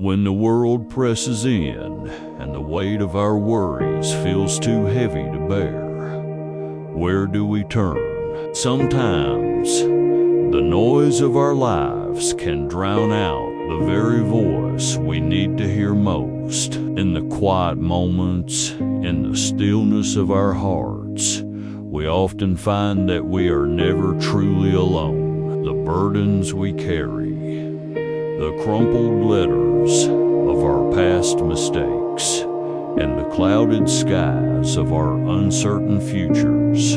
When the world presses in and the weight of our worries feels too heavy to bear, where do we turn? Sometimes the noise of our lives can drown out the very voice we need to hear most. In the quiet moments, in the stillness of our hearts, we often find that we are never truly alone. The burdens we carry, the crumpled letters of our past mistakes, and the clouded skies of our uncertain futures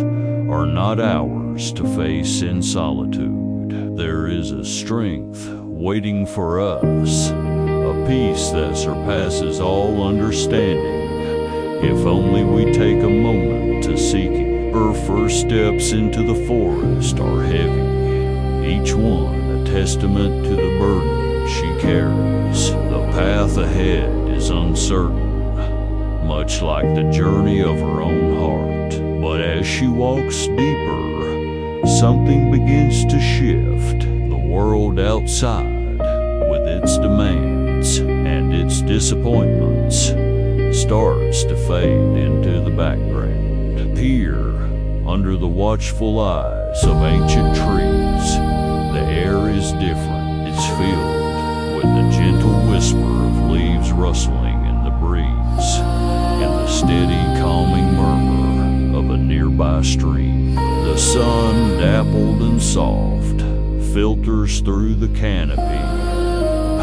are not ours to face in solitude. There is a strength waiting for us, a peace that surpasses all understanding, if only we take a moment to seek it. Her first steps into the forest are heavy, each one a testament to the burden she carries. The path ahead is uncertain, much like the journey of her own heart. But as she walks deeper, something begins to shift. The world outside, with its demands and its disappointments, starts to fade into the background. Here, under the watchful eyes of ancient trees, the air is different. It's filled with the gentle whisper of leaves rustling in the breeze and the steady, calming murmur of a nearby stream. The sun, dappled and soft, filters through the canopy,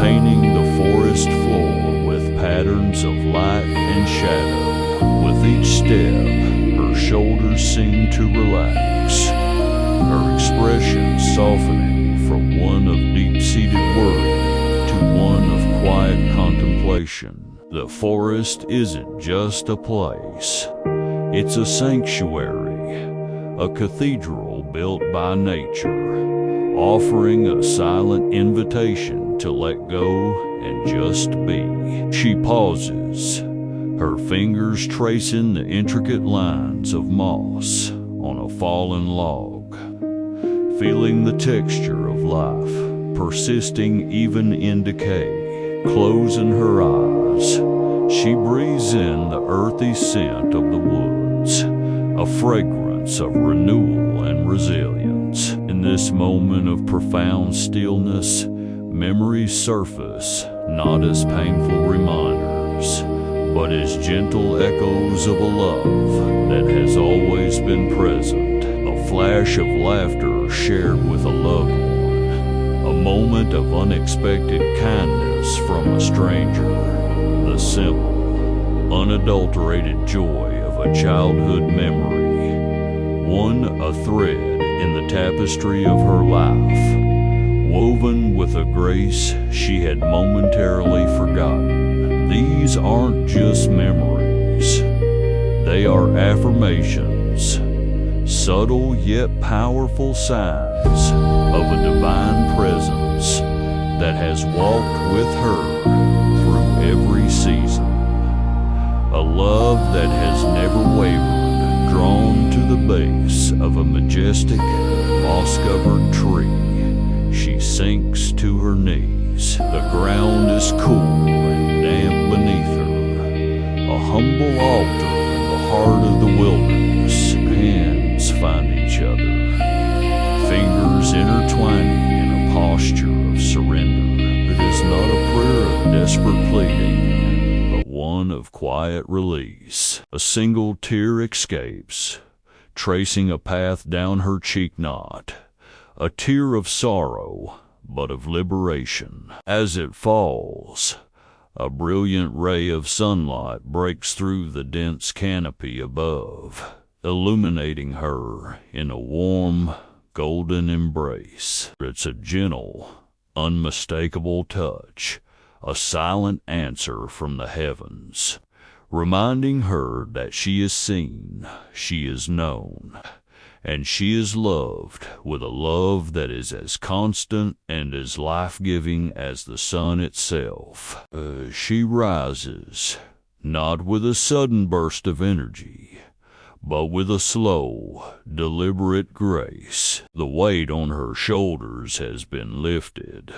painting the forest floor with patterns of light and shadow. With each step, her shoulders seem to relax, her expression softening from one of deep-seated worry to one of quiet contemplation. The forest isn't just a place, it's a sanctuary, a cathedral built by nature, offering a silent invitation to let go and just be. She pauses, her fingers tracing the intricate lines of moss on a fallen log, feeling the texture of life, persisting even in decay. Closing her eyes, she breathes in the earthy scent of the woods, a fragrance of renewal and resilience. In this moment of profound stillness, memories surface, not as painful reminders, but as gentle echoes of a love that has always been present. A flash of laughter shared with a loved one, a moment of unexpected kindness from a stranger, the simple, unadulterated joy of a childhood memory, one a thread in the tapestry of her life, woven with a grace she had momentarily forgotten. These aren't just memories, they are affirmations, subtle yet powerful signs of a divine presence that has walked with her through every season. A love that has never wavered, drawn to the base of a majestic, moss-covered tree. She sinks to her knees. The ground is cool and damp beneath her. A humble altar in the heart of the wilderness. Hands find each other, fingers intertwining in a posture of surrender. It is not a prayer of desperate pleading, but one of quiet release. A single tear escapes, tracing a path down her cheek knot, a tear of sorrow, but of liberation. As it falls, a brilliant ray of sunlight breaks through the dense canopy above, illuminating her in a warm, golden embrace. It's a gentle, unmistakable touch, a silent answer from the heavens, reminding her that she is seen, she is known, and she is loved with a love that is as constant and as life-giving as the sun itself. She rises, not with a sudden burst of energy, but with a slow, deliberate grace. The weight on her shoulders has been lifted,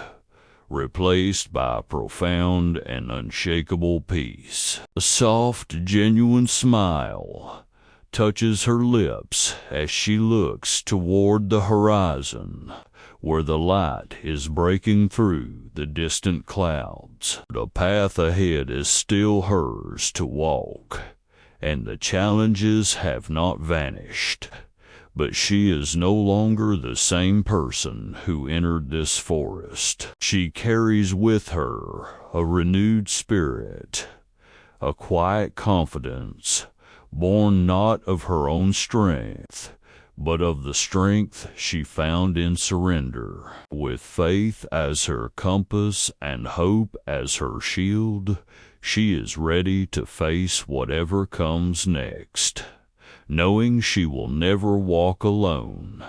replaced by a profound and unshakable peace. A soft, genuine smile touches her lips as she looks toward the horizon, where the light is breaking through the distant clouds. The path ahead is still hers to walk, and the challenges have not vanished. But she is no longer the same person who entered this forest. She carries with her a renewed spirit, a quiet confidence, born not of her own strength, but of the strength she found in surrender. With faith as her compass and hope as her shield, she is ready to face whatever comes next, knowing she will never walk alone.